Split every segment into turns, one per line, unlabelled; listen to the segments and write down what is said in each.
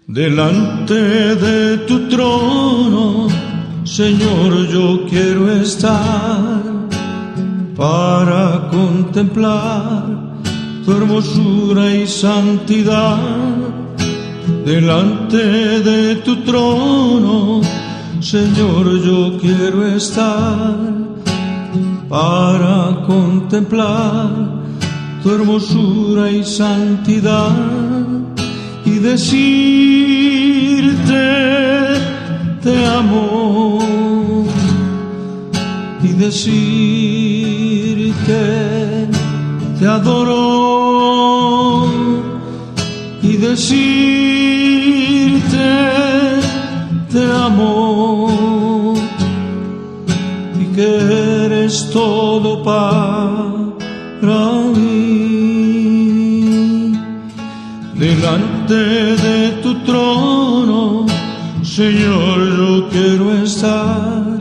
Delante de tu trono, Señor, yo quiero estar para contemplar tu hermosura y santidad. Delante de tu trono, Señor, yo quiero estar para contemplar tu hermosura y santidad y decirte te amo y decirte te adoro y decirte te amo y que eres todo para mí. Delante de tu trono, Señor, yo quiero estar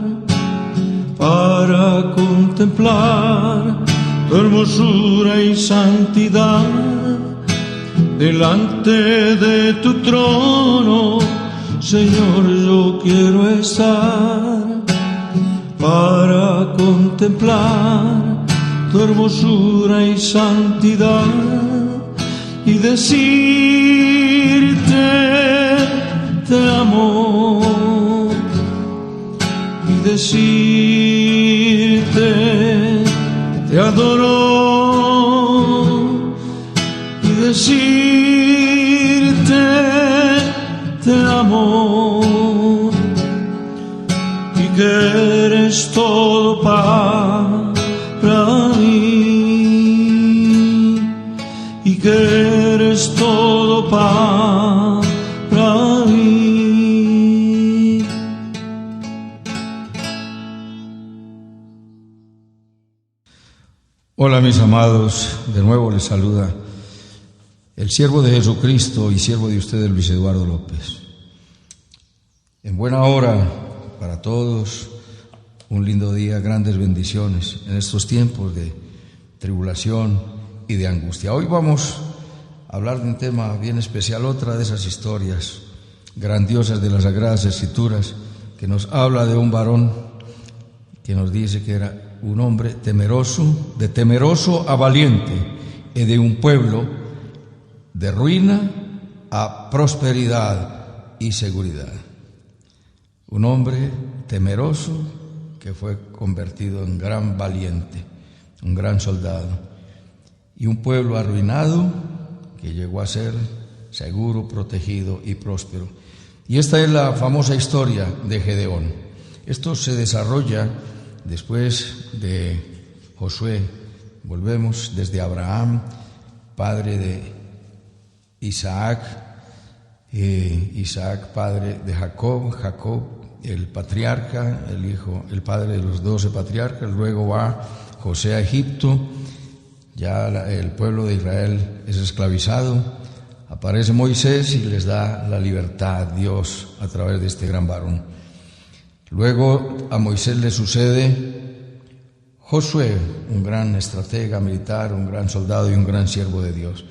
para contemplar tu hermosura y santidad. Delante de tu trono, Señor, yo quiero estar para contemplar tu hermosura y santidad y decirte te amo y decirte te adoro y decirte te amo y que eres todo para mí y que eres todo para mí.
Hola mis amados, de nuevo les saluda el siervo de Jesucristo y siervo de ustedes, Luis Eduardo López. En buena hora para todos, un lindo día, grandes bendiciones en estos tiempos de tribulación y de angustia. Hoy vamos a hablar de un tema bien especial, otra de esas historias grandiosas de las Sagradas Escrituras, que nos habla de un varón que nos dice que era un hombre temeroso, de temeroso a valiente, y de un pueblo de ruina a prosperidad y seguridad. Un hombre temeroso que fue convertido en gran valiente, un gran soldado, y un pueblo arruinado que llegó a ser seguro, protegido y próspero. Y esta es la famosa historia de Gedeón. Esto se desarrolla después de Josué. Volvemos desde Abraham, padre de Isaac, Isaac padre de Jacob, Jacob el patriarca, el padre de los 12 patriarcas. Luego va José a Egipto, ya el pueblo de Israel es esclavizado. Aparece Moisés y les da la libertad Dios a través de este gran varón. Luego a Moisés le sucede Josué, un gran estratega militar, un gran soldado y un gran siervo de Dios.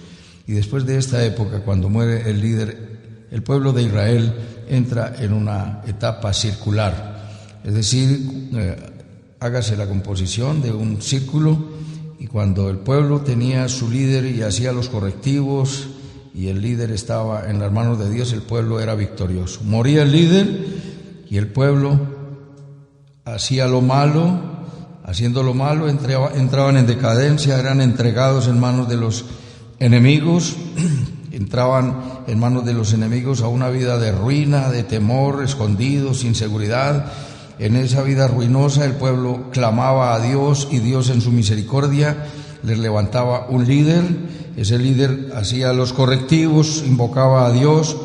Y después de esta época, cuando muere el líder, el pueblo de Israel entra en una etapa circular. Es decir, hágase la composición de un círculo, y cuando el pueblo tenía su líder y hacía los correctivos y el líder estaba en las manos de Dios, el pueblo era victorioso. Moría el líder y el pueblo hacía lo malo, haciendo lo malo entraban en decadencia, eran entregados en manos de los enemigos, entraban en manos de los enemigos a una vida de ruina, de temor, escondidos, sin seguridad. En esa vida ruinosa el pueblo clamaba a Dios y Dios en su misericordia les levantaba un líder. Ese líder hacía los correctivos, invocaba a Dios,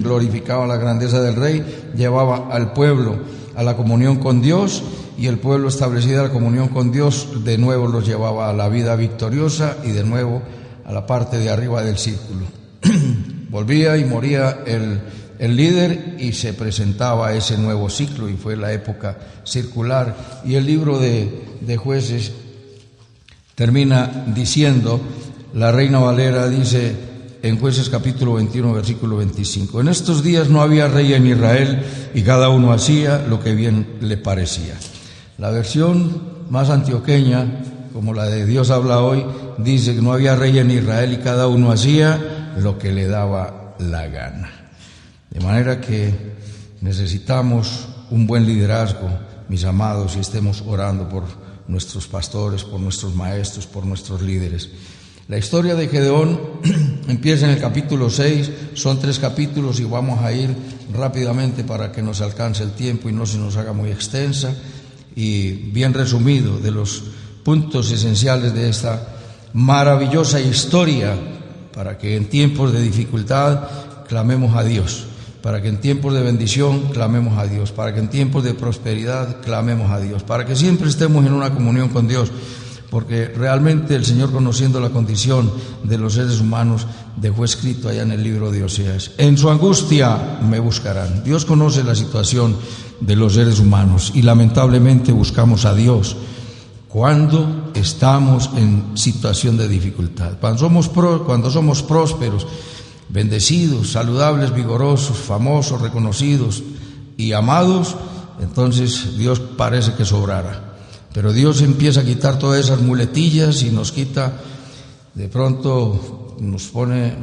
glorificaba la grandeza del rey, llevaba al pueblo a la comunión con Dios, y el pueblo establecida la comunión con Dios de nuevo los llevaba a la vida victoriosa y de nuevo a la parte de arriba del círculo. Volvía y moría el líder y se presentaba ese nuevo ciclo, y fue la época circular. Y el libro de Jueces termina diciendo, la Reina Valera dice, en Jueces capítulo 21, versículo 25. En estos días no había rey en Israel y cada uno hacía lo que bien le parecía. La versión más antioqueña, como la de Dios habla hoy, dice que no había rey en Israel y cada uno hacía lo que le daba la gana. De manera que necesitamos un buen liderazgo, mis amados, y estemos orando por nuestros pastores, por nuestros maestros, por nuestros líderes. La historia de Gedeón empieza en el capítulo 6, son 3 capítulos y vamos a ir rápidamente para que nos alcance el tiempo y no se nos haga muy extensa, y bien resumido de los puntos esenciales de esta maravillosa historia, para que en tiempos de dificultad clamemos a Dios, para que en tiempos de bendición clamemos a Dios, para que en tiempos de prosperidad clamemos a Dios, para que siempre estemos en una comunión con Dios, porque realmente el Señor, conociendo la condición de los seres humanos, dejó escrito allá en el libro de Oseas: en su angustia me buscarán. Dios conoce la situación de los seres humanos y lamentablemente buscamos a Dios cuando estamos en situación de dificultad. Cuando somos prósperos, bendecidos, saludables, vigorosos, famosos, reconocidos y amados, entonces Dios parece que sobrara. Pero Dios empieza a quitar todas esas muletillas y nos quita, de pronto nos pone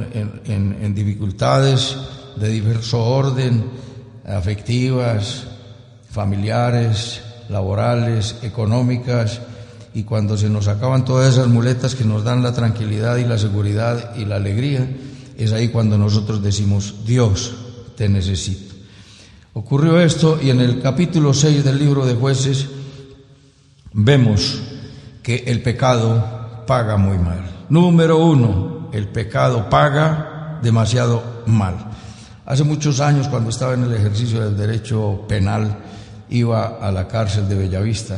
en dificultades de diverso orden, afectivas, familiares, laborales, económicas, y cuando se nos acaban todas esas muletas que nos dan la tranquilidad y la seguridad y la alegría, es ahí cuando nosotros decimos: Dios, te necesito. Ocurrió esto, y en el capítulo 6 del libro de Jueces vemos que el pecado paga muy mal. Número 1, el pecado paga demasiado mal. Hace muchos años, cuando estaba en el ejercicio del derecho penal, iba a la cárcel de Bellavista,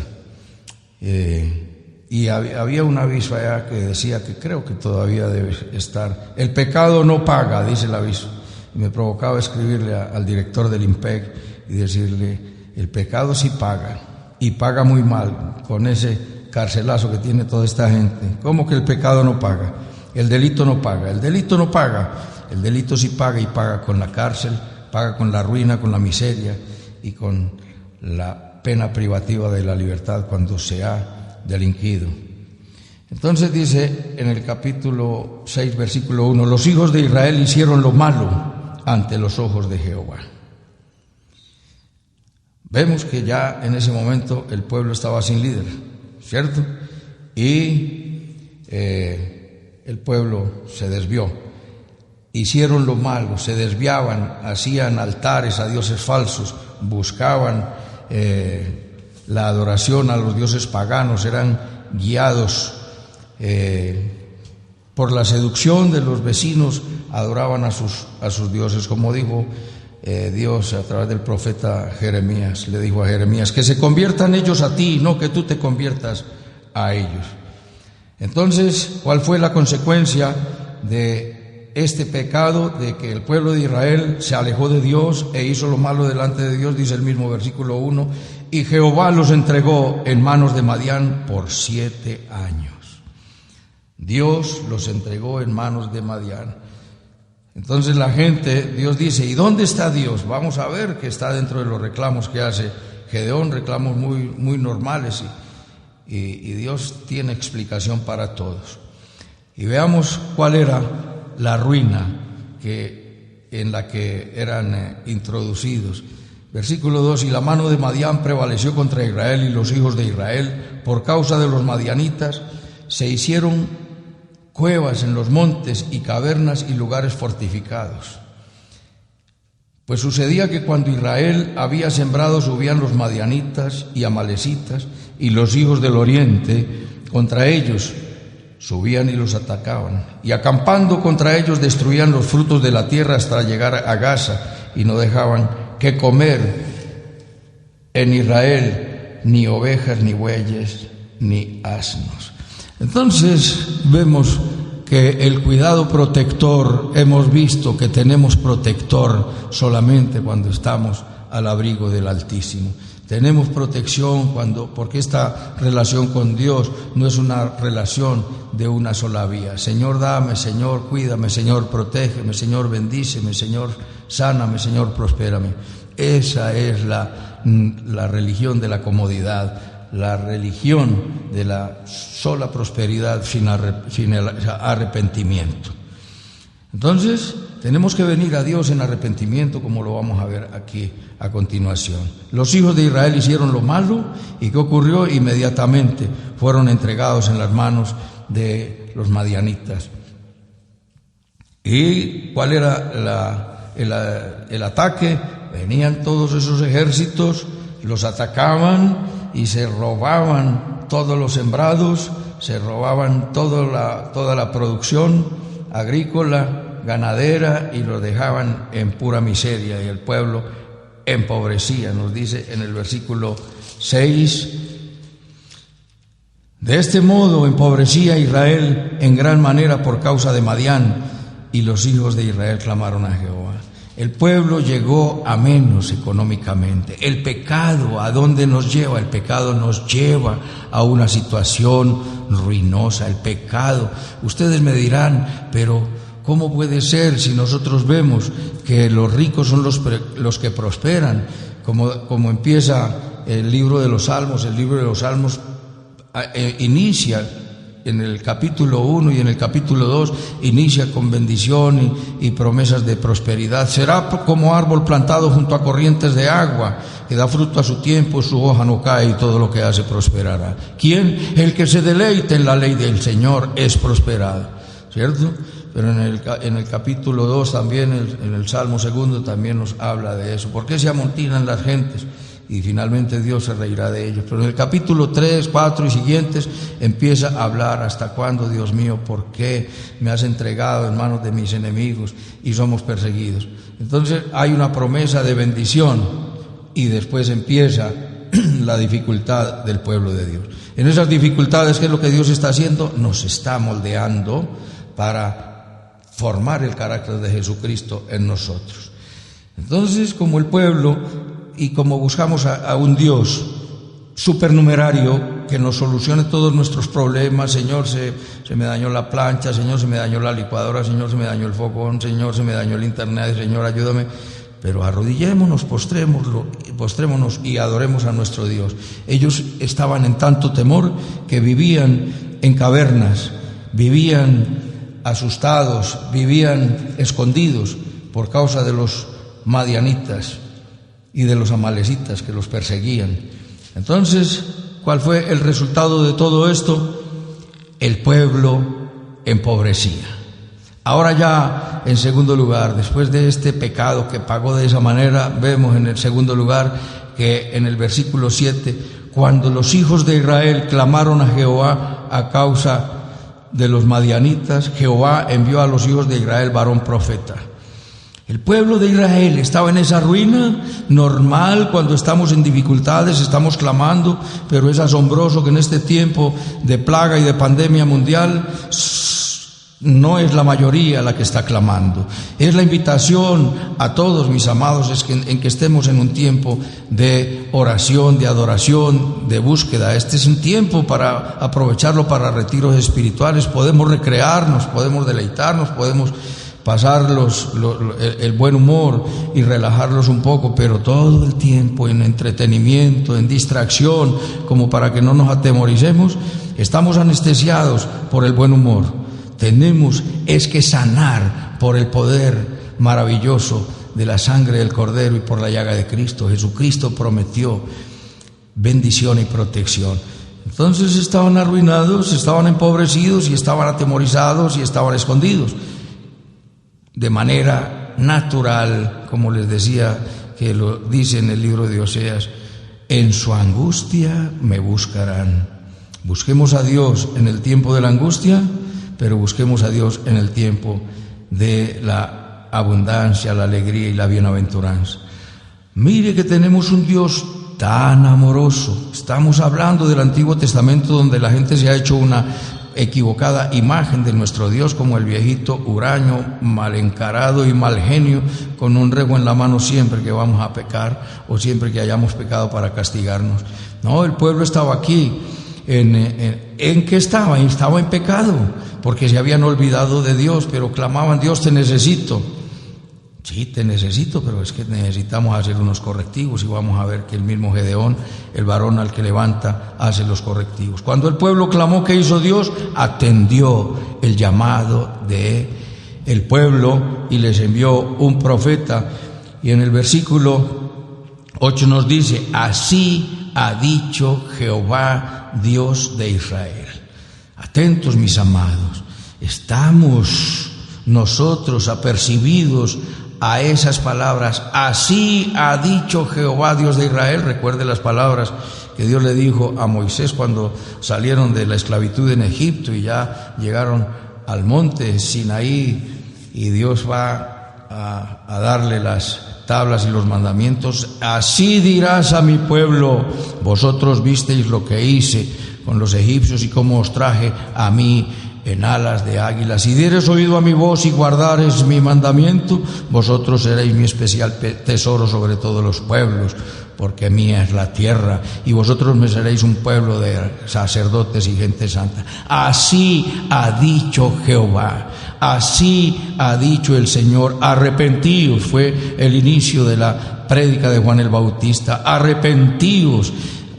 y había un aviso allá que decía, que creo que todavía debe estar: el pecado no paga, dice el aviso. Y me provocaba escribirle al director del IMPEC y decirle: el pecado sí paga, y paga muy mal, con ese carcelazo que tiene toda esta gente. ¿Cómo que el pecado no paga? El delito no paga. El delito no paga. El delito sí paga, y paga con la cárcel, paga con la ruina, con la miseria y con la pena privativa de la libertad cuando se ha delinquido. Entonces dice en el capítulo 6, versículo 1: los hijos de Israel hicieron lo malo ante los ojos de Jehová. Vemos que ya en ese momento el pueblo estaba sin líder, ¿cierto? Y el pueblo se desvió. Hicieron lo malo, se desviaban, hacían altares a dioses falsos, buscaban la adoración a los dioses paganos, eran guiados por la seducción de los vecinos, adoraban a sus dioses, como dijo Dios a través del profeta Jeremías. Le dijo a Jeremías: que se conviertan ellos a ti, no que tú te conviertas a ellos. Entonces, ¿cuál fue la consecuencia de este pecado? De que el pueblo de Israel se alejó de Dios e hizo lo malo delante de Dios. Dice el mismo versículo 1: y Jehová los entregó en manos de Madián por 7 años. Dios los entregó en manos de Madián. Entonces la gente, Dios dice: ¿y dónde está Dios? Vamos a ver que está dentro de los reclamos que hace Gedeón, reclamos muy normales, y Dios tiene explicación para todos. Y veamos cuál era la ruina en la que eran introducidos. Versículo 2: y la mano de Madián prevaleció contra Israel, y los hijos de Israel, por causa de los madianitas, se hicieron cuevas en los montes y cavernas y lugares fortificados. Pues sucedía que cuando Israel había sembrado, subían los madianitas y amalecitas y los hijos del oriente contra ellos, subían y los atacaban, y acampando contra ellos destruían los frutos de la tierra hasta llegar a Gaza, y no dejaban que comer en Israel ni ovejas, ni bueyes, ni asnos. Entonces vemos que el cuidado protector, hemos visto que tenemos protector solamente cuando estamos al abrigo del Altísimo. Tenemos protección porque esta relación con Dios no es una relación de una sola vía. Señor, dame, Señor, cuídame, Señor, protégeme, Señor, bendíceme, Señor, sáname, Señor, prospérame. Esa es la religión de la comodidad, la religión de la sola prosperidad sin arrepentimiento. Entonces, tenemos que venir a Dios en arrepentimiento, como lo vamos a ver aquí a continuación. Los hijos de Israel hicieron lo malo, ¿y qué ocurrió? Inmediatamente fueron entregados en las manos de los madianitas. ¿Y cuál era el ataque? Venían todos esos ejércitos, los atacaban y se robaban todos los sembrados, se robaban toda la producción agrícola, ganadera, y lo dejaban en pura miseria, y el pueblo empobrecía. Nos dice en el versículo 6: de este modo empobrecía Israel en gran manera por causa de Madián, y los hijos de Israel clamaron a Jehová. El pueblo llegó a menos económicamente. El pecado, ¿a dónde nos lleva? El pecado nos lleva a una situación ruinosa. El pecado, ustedes me dirán, pero ¿cómo puede ser si nosotros vemos que los ricos son los que prosperan? Como empieza el libro de los Salmos. El libro de los Salmos inicia en el capítulo 1 y en el capítulo 2, inicia con bendición y promesas de prosperidad. Será como árbol plantado junto a corrientes de agua, que da fruto a su tiempo, su hoja no cae y todo lo que hace prosperará. ¿Quién? El que se deleite en la ley del Señor es prosperado, ¿cierto? Pero en el capítulo 2 también, en el Salmo 2, también nos habla de eso. ¿Por qué se amontinan las gentes? Y finalmente Dios se reirá de ellos. Pero en el capítulo 3, 4 y siguientes empieza a hablar: ¿hasta cuándo, Dios mío? ¿Por qué me has entregado en manos de mis enemigos y somos perseguidos? Entonces hay una promesa de bendición y después empieza la dificultad del pueblo de Dios. En esas dificultades, ¿qué es lo que Dios está haciendo? Nos está moldeando para formar el carácter de Jesucristo en nosotros. Entonces, como el pueblo, y como buscamos a un Dios supernumerario que nos solucione todos nuestros problemas: Señor, se me dañó la plancha, Señor, se me dañó la licuadora, Señor, se me dañó el fogón, Señor, se me dañó el internet, Señor, ayúdame. Pero arrodillémonos, postrémonos y adoremos a nuestro Dios. Ellos estaban en tanto temor que vivían en cavernas, vivían asustados, vivían escondidos por causa de los madianitas y de los amalecitas que los perseguían. Entonces, ¿cuál fue el resultado de todo esto? El pueblo empobrecía. Ahora ya, en segundo lugar, después de este pecado que pagó de esa manera, vemos en el segundo lugar que en el versículo 7, cuando los hijos de Israel clamaron a Jehová a causa de los madianitas, Jehová envió a los hijos de Israel varón profeta. El pueblo de Israel estaba en esa ruina normal. Cuando estamos en dificultades estamos clamando, pero es asombroso que en este tiempo de plaga y de pandemia mundial no es la mayoría la que está clamando. Es la invitación a todos, mis amados, en que estemos en un tiempo de oración, de adoración, de búsqueda. Este es un tiempo para aprovecharlo para retiros espirituales. Podemos recrearnos, podemos deleitarnos, podemos pasar el buen humor y relajarlos un poco, pero todo el tiempo en entretenimiento, en distracción, como para que no nos atemoricemos. Estamos anestesiados por el buen humor. Tenemos que sanar por el poder maravilloso de la sangre del Cordero y por la llaga de Cristo. Jesucristo prometió bendición y protección. Entonces estaban arruinados, estaban empobrecidos y estaban atemorizados y estaban escondidos. De manera natural, como les decía, que lo dice en el libro de Oseas: en su angustia me buscarán. Busquemos a Dios en el tiempo de la angustia, pero busquemos a Dios en el tiempo de la abundancia, la alegría y la bienaventuranza. Mire que tenemos un Dios tan amoroso. Estamos hablando del Antiguo Testamento, donde la gente se ha hecho equivocada imagen de nuestro Dios como el viejito huraño, mal encarado y mal genio, con un rego en la mano siempre que vamos a pecar o siempre que hayamos pecado para castigarnos. No, el pueblo estaba aquí. ¿En qué estaba? Estaba en pecado, porque se habían olvidado de Dios, pero clamaban: Dios, te necesito. Sí, te necesito, pero es que necesitamos hacer unos correctivos, y vamos a ver que el mismo Gedeón, el varón al que levanta, hace los correctivos. Cuando el pueblo clamó, ¿qué hizo Dios? Atendió el llamado de el pueblo y les envió un profeta. Y en el versículo 8 nos dice: así ha dicho Jehová, Dios de Israel. Atentos, mis amados, estamos nosotros apercibidos a esas palabras. Así ha dicho Jehová, Dios de Israel. Recuerde las palabras que Dios le dijo a Moisés cuando salieron de la esclavitud en Egipto y ya llegaron al monte Sinaí, y Dios va a darle las tablas y los mandamientos. Así dirás a mi pueblo: vosotros visteis lo que hice con los egipcios y cómo os traje a mí en alas de águila. Si dieres oído a mi voz y guardares mi mandamiento, vosotros seréis mi especial tesoro sobre todos los pueblos, porque mía es la tierra, y vosotros me seréis un pueblo de sacerdotes y gente santa. Así ha dicho Jehová, así ha dicho el Señor. Arrepentíos, fue el inicio de la prédica de Juan el Bautista. Arrepentíos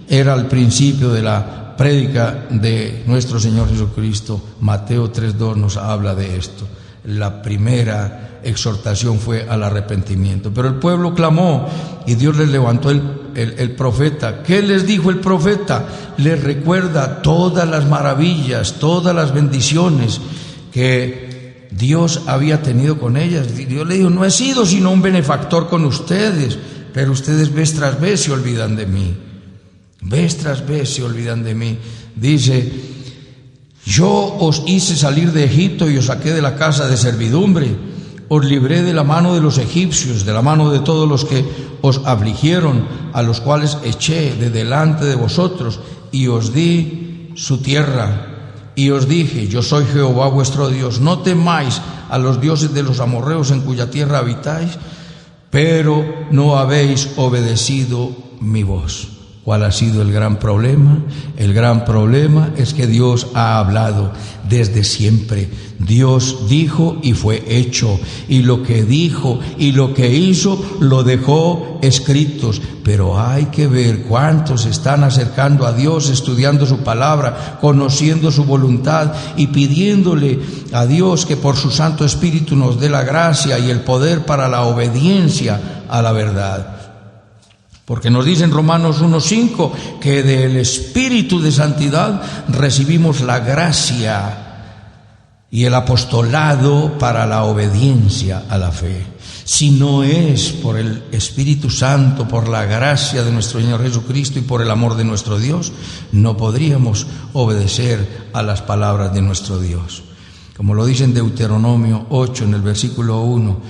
era el principio de la prédica de nuestro Señor Jesucristo. Mateo 3:2 nos habla de esto. La primera exhortación fue al arrepentimiento. Pero el pueblo clamó y Dios les levantó el profeta. ¿Qué les dijo el profeta? Les recuerda todas las maravillas, todas las bendiciones que Dios había tenido con ellas. Dios le dijo: no he sido sino un benefactor con ustedes, pero ustedes vez tras vez se olvidan de mí. Vez tras vez se olvidan de mí. Dice: yo os hice salir de Egipto y os saqué de la casa de servidumbre. Os libré de la mano de los egipcios, de la mano de todos los que os afligieron, a los cuales eché de delante de vosotros, y os di su tierra. Y os dije: yo soy Jehová vuestro Dios. No temáis a los dioses de los amorreos en cuya tierra habitáis, pero no habéis obedecido mi voz. ¿Cuál ha sido el gran problema? El gran problema es que Dios ha hablado desde siempre. Dios dijo y fue hecho, y lo que dijo y lo que hizo lo dejó escritos. Pero hay que ver cuántos se están acercando a Dios, estudiando su palabra, conociendo su voluntad y pidiéndole a Dios que por su Santo Espíritu nos dé la gracia y el poder para la obediencia a la verdad. Porque nos dice en Romanos 1:5 que del Espíritu de Santidad recibimos la gracia y el apostolado para la obediencia a la fe. Si no es por el Espíritu Santo, por la gracia de nuestro Señor Jesucristo y por el amor de nuestro Dios, no podríamos obedecer a las palabras de nuestro Dios. Como lo dice en Deuteronomio 8, en el versículo 1,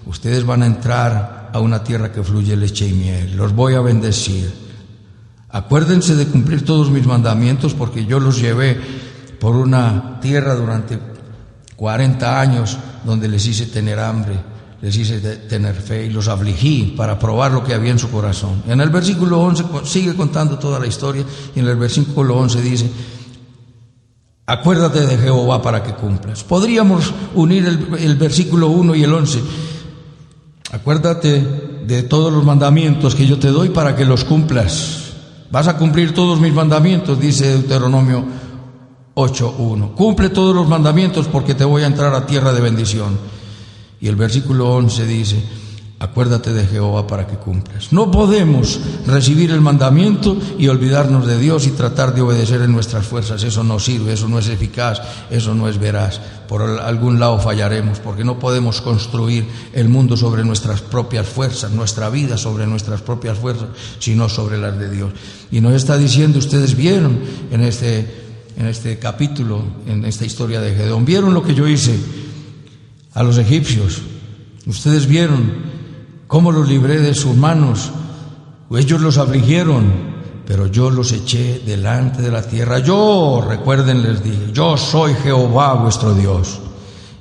ustedes van a entrar a una tierra que fluye leche y miel. Los voy a bendecir. Acuérdense de cumplir todos mis mandamientos, porque yo los llevé por una tierra durante 40 años donde les hice tener hambre, les hice tener fe y los afligí para probar lo que había en su corazón. En el versículo 11 sigue contando toda la historia, y en el versículo 11 dice: acuérdate de Jehová para que cumplas. Podríamos unir el versículo 1 y el 11. Acuérdate de todos los mandamientos que yo te doy para que los cumplas. Vas a cumplir todos mis mandamientos, dice Deuteronomio 8:1. Cumple todos los mandamientos porque te voy a entrar a tierra de bendición. Y el versículo 11 dice: acuérdate de Jehová para que cumplas. No podemos recibir el mandamiento y olvidarnos de Dios y tratar de obedecer en nuestras fuerzas. Eso no sirve, eso no es eficaz, eso no es veraz. Por algún lado fallaremos, porque no podemos construir el mundo sobre nuestras propias fuerzas, nuestra vida sobre nuestras propias fuerzas, sino sobre las de Dios. Y nos está diciendo: ustedes vieron en este capítulo, en esta historia de Gedeón, vieron lo que yo hice a los egipcios. Ustedes vieron cómo los libré de sus manos. Ellos los afligieron, pero yo los eché delante de la tierra. Yo, recuerden, les dije, yo soy Jehová vuestro Dios.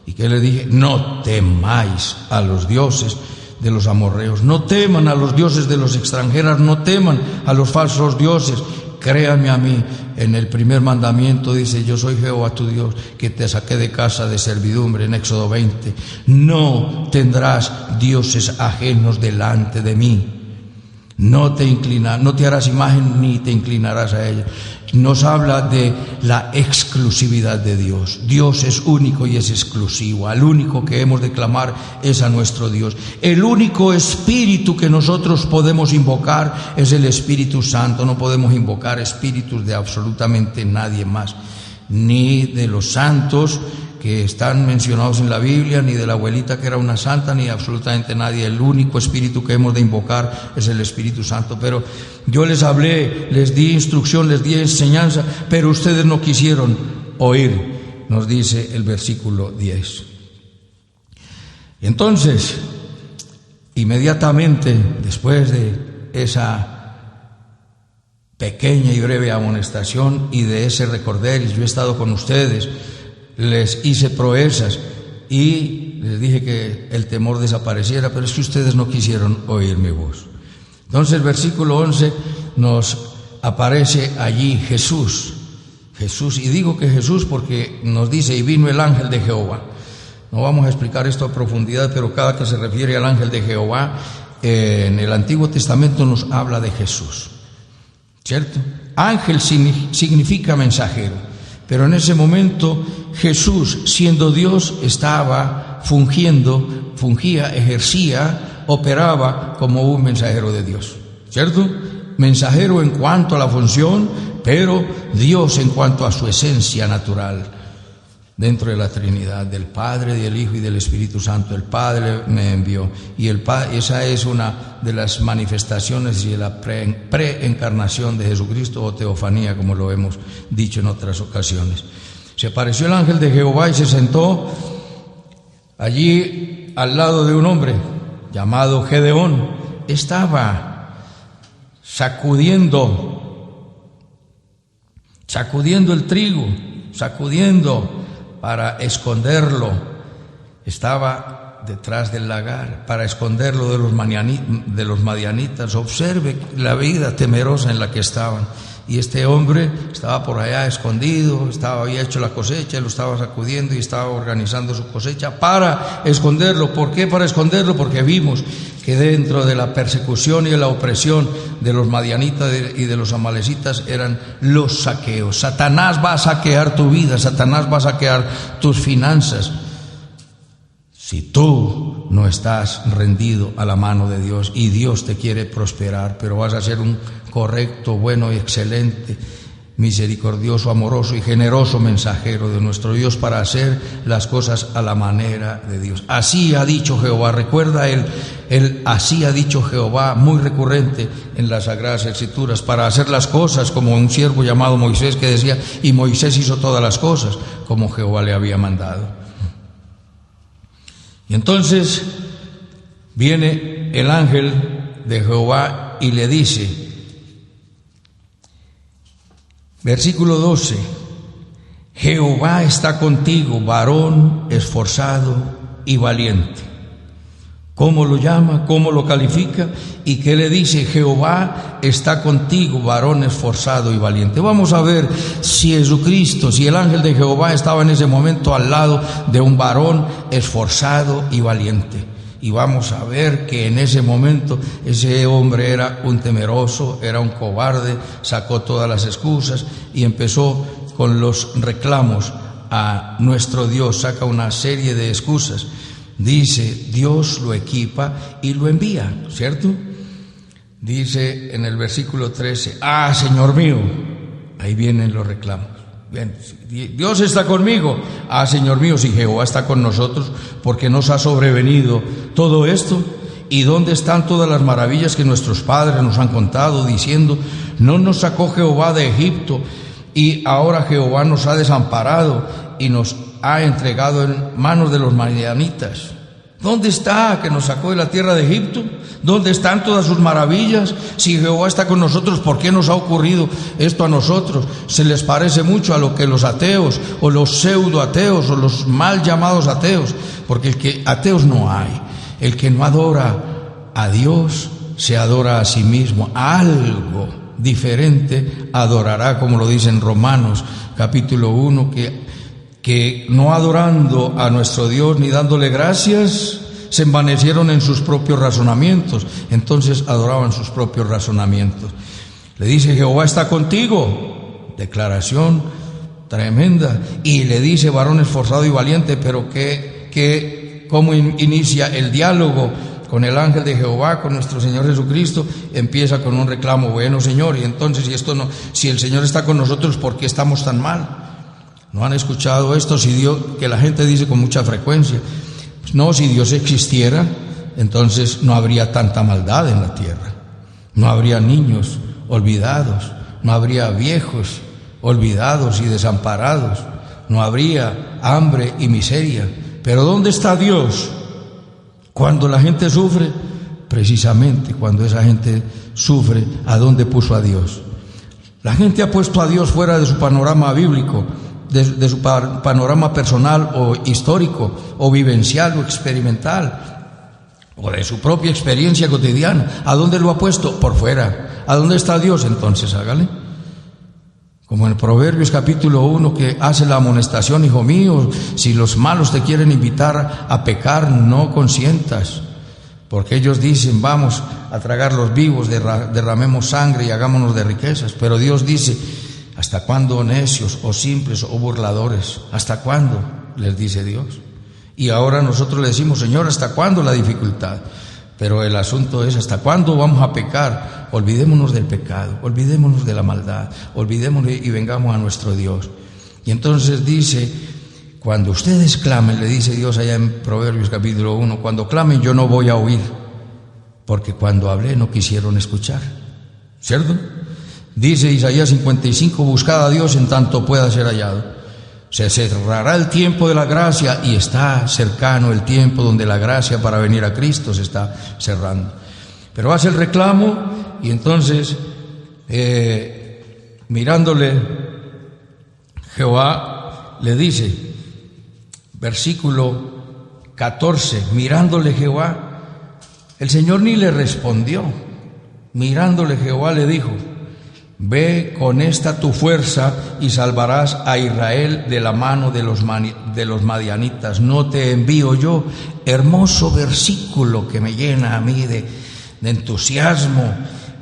¿Y qué les dije? No temáis a los dioses de los amorreos, no teman a los dioses de los extranjeros, no teman a los falsos dioses. Créanme a mí. En el primer mandamiento dice: yo soy Jehová tu Dios, que te saqué de casa de servidumbre, en Éxodo 20. No tendrás dioses ajenos delante de mí. No te harás imagen ni te inclinarás a ella. Nos habla de la exclusividad de Dios. Dios es único y es exclusivo. Al único que hemos de clamar es a nuestro Dios. El único espíritu que nosotros podemos invocar es el Espíritu Santo. No podemos invocar espíritus de absolutamente nadie más, ni de los santos que están mencionados en la Biblia, ni de la abuelita que era una santa, ni absolutamente nadie. El único espíritu que hemos de invocar es el Espíritu Santo. Pero yo les hablé, les di instrucción, les di enseñanza, pero ustedes no quisieron oír, nos dice el versículo 10. Y entonces, inmediatamente después de esa pequeña y breve amonestación y de ese recorderis, yo he estado con ustedes, les hice proezas y les dije que el temor desapareciera, pero es que ustedes no quisieron oír mi voz. Entonces el versículo 11 nos aparece allí Jesús, y digo que Jesús porque nos dice: y vino el ángel de Jehová. No vamos a explicar esto a profundidad, pero cada que se refiere al ángel de Jehová en el Antiguo Testamento nos habla de Jesús, ¿cierto? Ángel significa mensajero. Pero en ese momento Jesús, siendo Dios, ejercía, operaba como un mensajero de Dios, ¿cierto? Mensajero en cuanto a la función, pero Dios en cuanto a su esencia natural, dentro de la Trinidad, del Padre, del Hijo y del Espíritu Santo. El Padre me envió, y esa es una de las manifestaciones de la preencarnación de Jesucristo, o teofanía, como lo hemos dicho en otras ocasiones. Se apareció el ángel de Jehová y se sentó allí al lado de un hombre llamado Gedeón. Estaba sacudiendo el trigo, para esconderlo. Estaba detrás del lagar para esconderlo de los madianitas. Observe la vida temerosa en la que estaban. Y este hombre estaba por allá escondido, había hecho la cosecha, lo estaba sacudiendo y estaba organizando su cosecha para esconderlo. ¿Por qué para esconderlo? Porque vimos que dentro de la persecución y de la opresión de los madianitas y de los amalecitas eran los saqueos. Satanás va a saquear tu vida, Satanás va a saquear tus finanzas, si tú no estás rendido a la mano de Dios, y Dios te quiere prosperar, pero vas a ser un correcto, bueno y excelente, misericordioso, amoroso y generoso mensajero de nuestro Dios para hacer las cosas a la manera de Dios. Así ha dicho Jehová. Recuerda así ha dicho Jehová, muy recurrente en las Sagradas Escrituras, para hacer las cosas como un siervo llamado Moisés, que decía: y Moisés hizo todas las cosas como Jehová le había mandado. Y entonces viene el ángel de Jehová y le dice, versículo 12: Jehová está contigo, varón esforzado y valiente. ¿Cómo lo llama? ¿Cómo lo califica? ¿Y qué le dice? Jehová está contigo, varón esforzado y valiente. Vamos a ver si Jesucristo, si el ángel de Jehová estaba en ese momento al lado de un varón esforzado y valiente. Y vamos a ver que en ese momento ese hombre era un temeroso, era un cobarde, sacó todas las excusas y empezó con los reclamos a nuestro Dios. Saca una serie de excusas. Dice, Dios lo equipa y lo envía, ¿cierto? Dice en el versículo 13, Señor mío, ahí vienen los reclamos. Bien, Dios está conmigo. Señor mío, si Jehová está con nosotros, ¿por qué nos ha sobrevenido todo esto? ¿Y dónde están todas las maravillas que nuestros padres nos han contado, diciendo, no nos sacó Jehová de Egipto, y ahora Jehová nos ha desamparado y nos ha entregado en manos de los madianitas? ¿Dónde está que nos sacó de la tierra de Egipto? ¿Dónde están todas sus maravillas? Si Jehová está con nosotros, ¿por qué nos ha ocurrido esto a nosotros? Se les parece mucho a lo que los ateos o los pseudoateos o los mal llamados ateos, porque ateos no hay. El que no adora a Dios se adora a sí mismo. Algo diferente adorará, como lo dice en Romanos capítulo 1, que no adorando a nuestro Dios ni dándole gracias, se envanecieron en sus propios razonamientos. Entonces adoraban sus propios razonamientos. Le dice: Jehová está contigo. Declaración tremenda. Y le dice: varón esforzado y valiente. Pero ¿cómo inicia el diálogo con el ángel de Jehová, con nuestro Señor Jesucristo? Empieza con un reclamo: bueno, Señor, y entonces si el Señor está con nosotros, ¿por qué estamos tan mal? ¿No han escuchado esto? Que la gente dice con mucha frecuencia: pues no, si Dios existiera, entonces no habría tanta maldad en la tierra, no habría niños olvidados, no habría viejos olvidados y desamparados, no habría hambre y miseria. Pero ¿dónde está Dios cuando la gente sufre? Precisamente cuando esa gente sufre, ¿a dónde puso a Dios? La gente ha puesto a Dios fuera de su panorama bíblico, de su panorama personal o histórico o vivencial o experimental, o de su propia experiencia cotidiana. ¿A dónde lo ha puesto? Por fuera. ¿A dónde está Dios? Entonces hágale. Como en Proverbios capítulo 1, que hace la amonestación: hijo mío, si los malos te quieren invitar a pecar, no consientas. Porque ellos dicen: vamos a tragar los vivos, derramemos sangre y hagámonos de riquezas. Pero Dios dice: ¿hasta cuándo, necios o simples o burladores? ¿Hasta cuándo? Les dice Dios. Y ahora nosotros le decimos: Señor, ¿hasta cuándo la dificultad? Pero el asunto es: ¿hasta cuándo vamos a pecar? Olvidémonos del pecado, olvidémonos de la maldad, olvidémonos y vengamos a nuestro Dios. Y entonces dice: cuando ustedes clamen, le dice Dios allá en Proverbios capítulo 1, cuando clamen yo no voy a oír, porque cuando hablé no quisieron escuchar. ¿Cierto? Dice Isaías 55, buscad a Dios en tanto pueda ser hallado. Se cerrará el tiempo de la gracia, y está cercano el tiempo donde la gracia para venir a Cristo se está cerrando. Pero hace el reclamo, y entonces mirándole Jehová le dice, versículo 14, mirándole Jehová, el Señor ni le respondió. Mirándole Jehová le dijo: ve con esta tu fuerza y salvarás a Israel de la mano de los madianitas. ¿No te envío yo? Hermoso versículo que me llena a mí de entusiasmo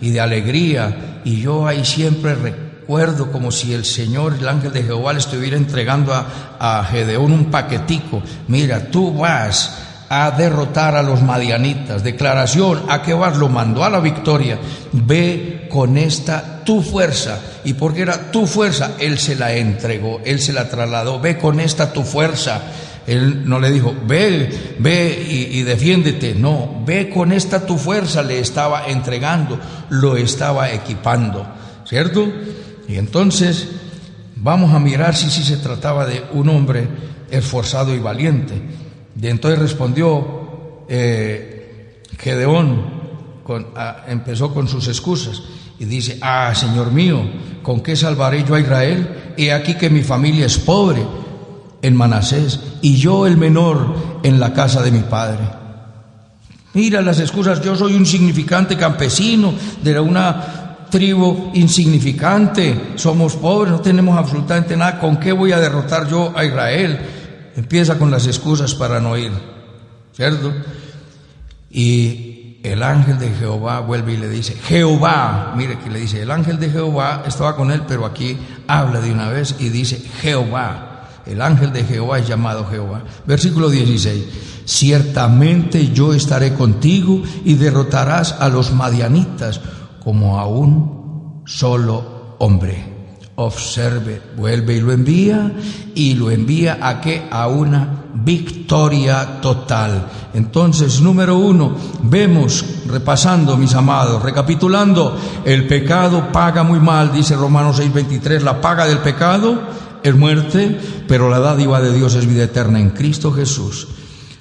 y de alegría. Y yo ahí siempre recuerdo como si el Señor, el ángel de Jehová, le estuviera entregando a Gedeón un paquetico. Mira, tú vas a derrotar a los madianitas. Declaración: ¿a qué vas? Lo mandó a la victoria. Ve con esta tu fuerza. Y porque era tu fuerza, él se la entregó, él se la trasladó. Ve con esta tu fuerza. Él no le dijo: ve y defiéndete. No, ve con esta tu fuerza. Le estaba entregando, lo estaba equipando, ¿cierto? Y entonces vamos a mirar si se trataba de un hombre esforzado y valiente. Y entonces respondió Gedeón, empezó con sus excusas y dice: Señor mío, ¿con qué salvaré yo a Israel? He aquí que mi familia es pobre en Manasés y yo el menor en la casa de mi padre. Mira las excusas: yo soy un insignificante campesino de una tribu insignificante, somos pobres, no tenemos absolutamente nada, ¿con qué voy a derrotar yo a Israel? Empieza con las excusas para no ir, ¿cierto? Y el ángel de Jehová vuelve y le dice: Jehová, mire que le dice, el ángel de Jehová estaba con él, pero aquí habla de una vez y dice Jehová. El ángel de Jehová es llamado Jehová. Versículo 16: ciertamente yo estaré contigo y derrotarás a los madianitas como a un solo hombre. Observe, vuelve y lo envía ¿a qué? A una victoria total. Entonces, número 1, vemos, repasando, mis amados, recapitulando, el pecado paga muy mal, dice Romanos 6:23, la paga del pecado es muerte, pero la dádiva de Dios es vida eterna en Cristo Jesús.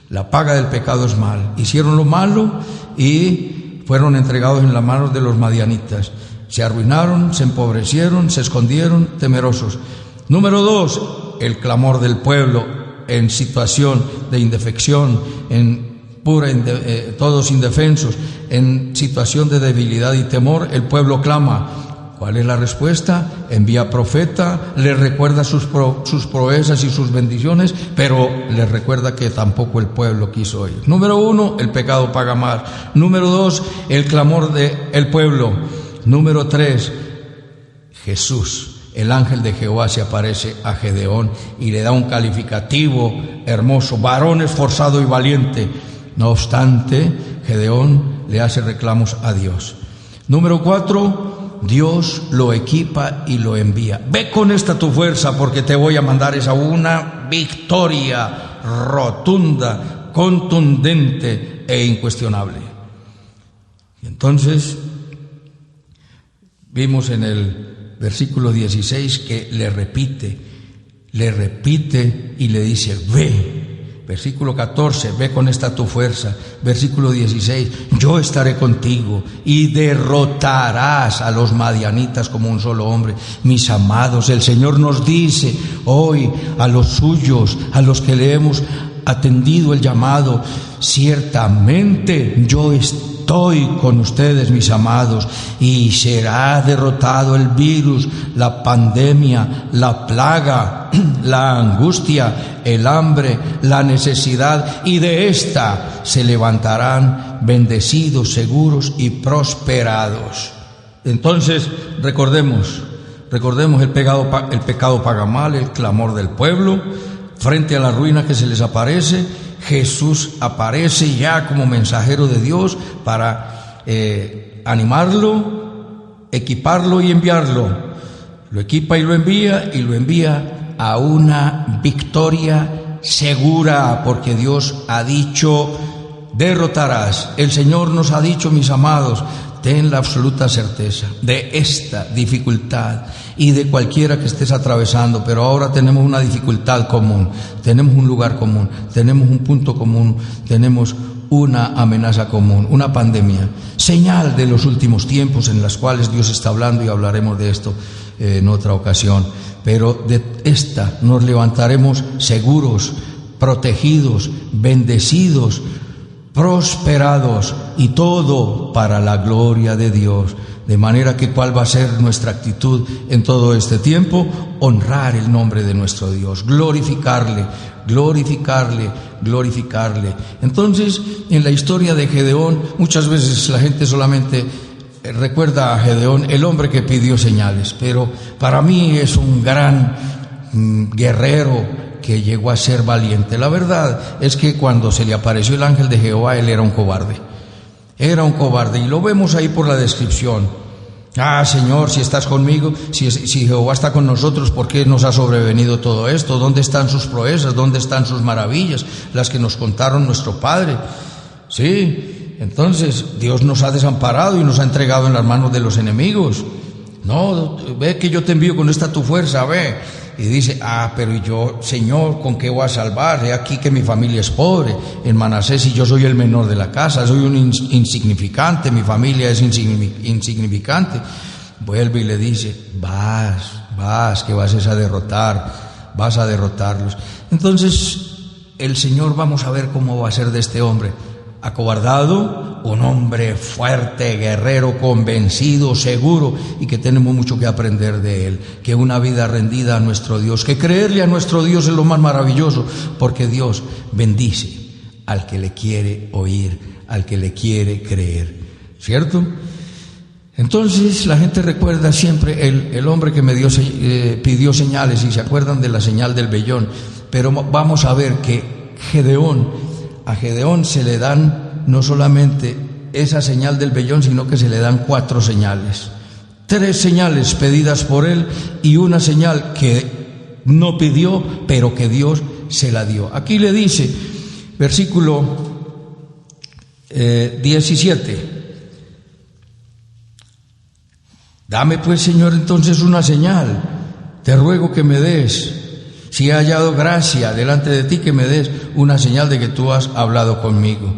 La paga del pecado es mal. Hicieron lo malo y fueron entregados en las manos de los madianitas. Se arruinaron, se empobrecieron, se escondieron, temerosos. Número 2, el clamor del pueblo en situación de indefección, todos indefensos, en situación de debilidad y temor, el pueblo clama. ¿Cuál es la respuesta? Envía profeta, le recuerda sus proezas y sus bendiciones, pero le recuerda que tampoco el pueblo quiso oír. Número 1, el pecado paga mal. Número 2, el clamor del pueblo. Número 3, Jesús, el ángel de Jehová, se aparece a Gedeón y le da un calificativo hermoso: varón esforzado y valiente. No obstante, Gedeón le hace reclamos a Dios. Número 4, Dios lo equipa y lo envía. Ve con esta tu fuerza, porque te voy a mandar esa una victoria rotunda, contundente e incuestionable. Y entonces vimos en el versículo 16 que le repite y le dice: ve. Versículo 14, ve con esta tu fuerza. Versículo 16, yo estaré contigo y derrotarás a los madianitas como un solo hombre. Mis amados, el Señor nos dice hoy a los suyos, a los que le hemos atendido el llamado: ciertamente yo estoy con ustedes, mis amados, y será derrotado el virus, la pandemia, la plaga, la angustia, el hambre, la necesidad, y de esta se levantarán bendecidos, seguros y prosperados. Entonces recordemos el pecado paga mal, el clamor del pueblo frente a la ruina que se les aparece. Jesús aparece ya como mensajero de Dios para animarlo, equiparlo y enviarlo. Lo equipa y lo envía a una victoria segura, porque Dios ha dicho: derrotarás. El Señor nos ha dicho, mis amados, ten la absoluta certeza de esta dificultad y de cualquiera que estés atravesando, pero ahora tenemos una dificultad común, tenemos un lugar común, tenemos un punto común, tenemos una amenaza común, una pandemia, señal de los últimos tiempos en las cuales Dios está hablando, y hablaremos de esto en otra ocasión. Pero de esta nos levantaremos seguros, protegidos, bendecidos, prosperados, y todo para la gloria de Dios. De manera que ¿cuál va a ser nuestra actitud en todo este tiempo? Honrar el nombre de nuestro Dios, glorificarle. Entonces, en la historia de Gedeón, muchas veces la gente solamente recuerda a Gedeón, el hombre que pidió señales, pero para mí es un gran guerrero que llegó a ser valiente. La verdad es que cuando se le apareció el ángel de Jehová, él era un cobarde, y lo vemos ahí por la descripción. Señor, si estás conmigo, si Jehová está con nosotros, ¿por qué nos ha sobrevenido todo esto? ¿Dónde están sus proezas? ¿Dónde están sus maravillas? Las que nos contaron nuestro padre. Sí, entonces Dios nos ha desamparado y nos ha entregado en las manos de los enemigos. No, ve que yo te envío con esta tu fuerza, ve. Y dice: pero yo, Señor, ¿con qué voy a salvar? He aquí que mi familia es pobre en Manasés y yo soy el menor de la casa, soy un insignificante, mi familia es insignificante. Vuelve y le dice: vas, que vas a derrotarlos. Entonces el Señor, vamos a ver cómo va a ser de este hombre acobardado, un hombre fuerte, guerrero, convencido, seguro, y que tenemos mucho que aprender de él, que una vida rendida a nuestro Dios, que creerle a nuestro Dios es lo más maravilloso, porque Dios bendice al que le quiere oír, al que le quiere creer, ¿cierto? Entonces la gente recuerda siempre el hombre que pidió señales, y se acuerdan de la señal del vellón, pero vamos a ver que a Gedeón se le dan no solamente esa señal del vellón, sino que se le dan 4 señales. 3 señales pedidas por él y una señal que no pidió, pero que Dios se la dio. Aquí le dice, versículo 17: dame pues, Señor, entonces una señal, te ruego que me des. si he hallado gracia delante de ti, que me des una señal de que tú has hablado conmigo.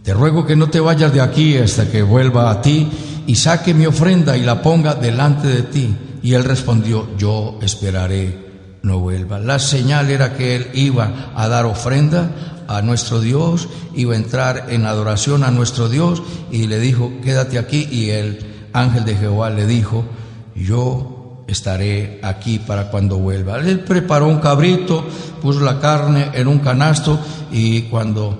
Te ruego que no te vayas de aquí hasta que vuelva a ti y saque mi ofrenda y la ponga delante de ti. Y él respondió: yo esperaré, no vuelva. La señal era que él iba a dar ofrenda a nuestro Dios, iba a entrar en adoración a nuestro Dios, y le dijo: quédate aquí. Y el ángel de Jehová le dijo: yo estaré aquí para cuando vuelva. Él preparó un cabrito, puso la carne en un canasto, y cuando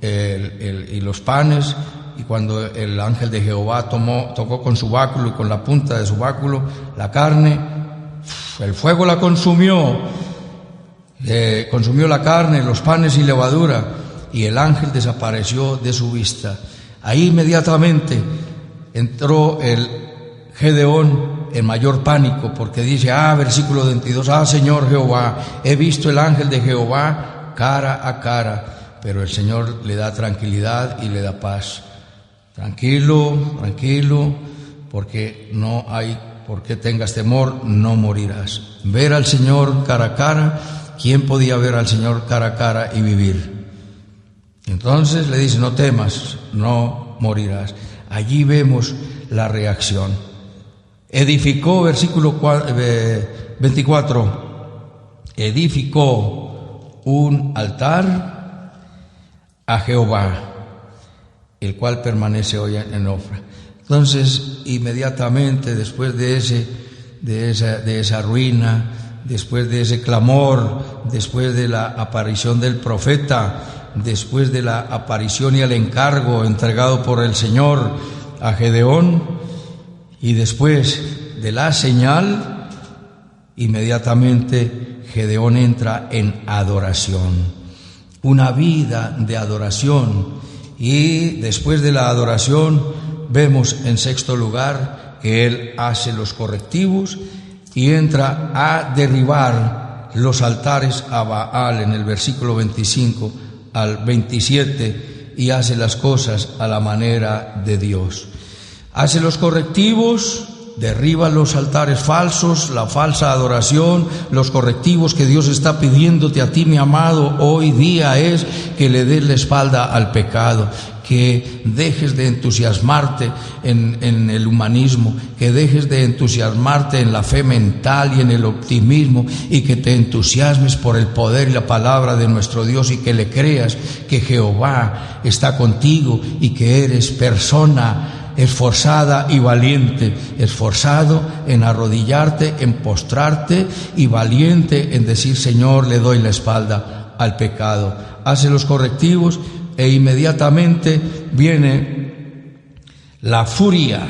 y los panes, y cuando el ángel de Jehová tocó con su báculo y con la punta de su báculo la carne, el fuego la consumió, consumió la carne, los panes y levadura, y el ángel desapareció de su vista. Ahí inmediatamente entró el Gedeón en mayor pánico, porque dice, versículo 22, Señor Jehová, he visto el ángel de Jehová cara a cara. Pero el Señor le da tranquilidad y le da paz. Tranquilo, porque no hay por qué tengas temor, no morirás. Ver al Señor cara a cara, ¿quién podía ver al Señor cara a cara y vivir? Entonces le dice: no temas, no morirás. Allí vemos la reacción. Edificó, versículo 24, edificó un altar a Jehová, el cual permanece hoy en Ofra. Entonces, inmediatamente después de esa ruina, después de ese clamor, después de la aparición del profeta, después de la aparición y el encargo entregado por el Señor a Gedeón, y después de la señal, inmediatamente Gedeón entra en adoración. Una vida de adoración. Y después de la adoración vemos en sexto lugar que él hace los correctivos y entra a derribar los altares a Baal en el versículo 25 al 27, y hace las cosas a la manera de Dios. Hace los correctivos, derriba los altares falsos, la falsa adoración. Los correctivos que Dios está pidiéndote a ti, mi amado, hoy día es que le des la espalda al pecado, que dejes de entusiasmarte en el humanismo, que dejes de entusiasmarte en la fe mental y en el optimismo, y que te entusiasmes por el poder y la palabra de nuestro Dios, y que le creas que Jehová está contigo y que eres persona esforzada y valiente, esforzado en arrodillarte, en postrarte, y valiente en decir: Señor, le doy la espalda al pecado. Hace los correctivos e inmediatamente viene la furia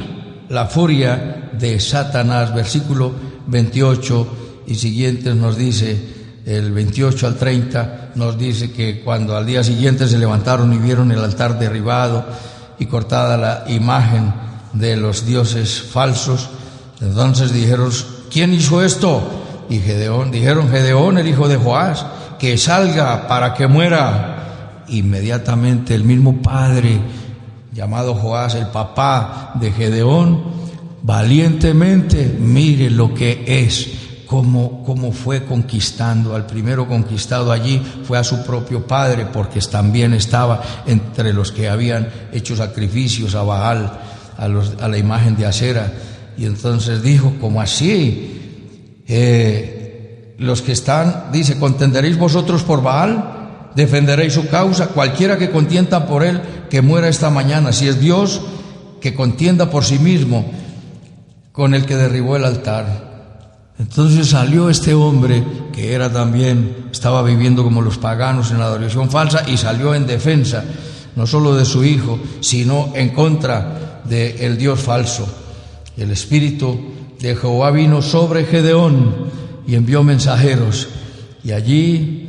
de Satanás. Versículo 28 y siguientes nos dice, el 28 al 30 nos dice que cuando al día siguiente se levantaron y vieron el altar derribado y cortada la imagen de los dioses falsos, entonces dijeron: ¿quién hizo esto? Y dijeron: Gedeón, el hijo de Joás, que salga para que muera. Inmediatamente el mismo padre, llamado Joás, el papá de Gedeón, valientemente, mire lo que es, cómo fue conquistando. Al primero conquistado allí fue a su propio padre, porque también estaba entre los que habían hecho sacrificios a Baal, a la imagen de Asera. Y entonces dijo: ¿cómo así? Los que están, dice: ¿contenderéis vosotros por Baal? ¿Defenderéis su causa? Cualquiera que contienda por él, que muera esta mañana. Si es Dios, que contienda por sí mismo con el que derribó el altar. Entonces salió este hombre, que era también, estaba viviendo como los paganos en la adoración falsa, y salió en defensa, no solo de su hijo, sino en contra del Dios falso. El Espíritu de Jehová vino sobre Gedeón y envió mensajeros, y allí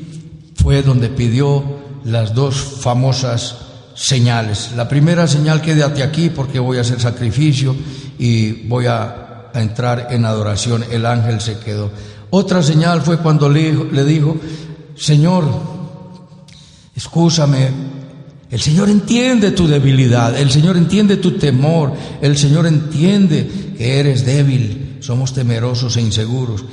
fue donde pidió las dos famosas señales. La primera señal: quédate aquí porque voy a hacer sacrificio y voy a entrar en adoración. El ángel se quedó. Otra señal fue cuando le dijo: Señor, excúsame. El Señor entiende tu debilidad, el Señor entiende tu temor, el Señor entiende que eres débil, somos temerosos e inseguros.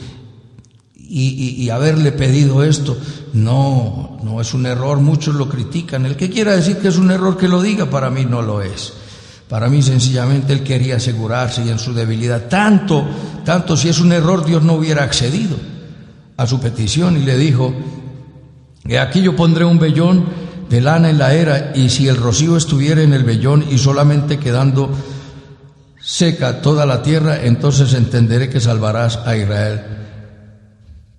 y haberle pedido esto. No es un error, muchos lo critican. El que quiera decir que es un error, que lo diga, para mí no lo es. Para mí sencillamente él quería asegurarse, y en su debilidad, tanto si es un error, Dios no hubiera accedido a su petición, y le dijo: aquí yo pondré un vellón de lana en la era, y si el rocío estuviera en el vellón y solamente quedando seca toda la tierra, entonces entenderé que salvarás a Israel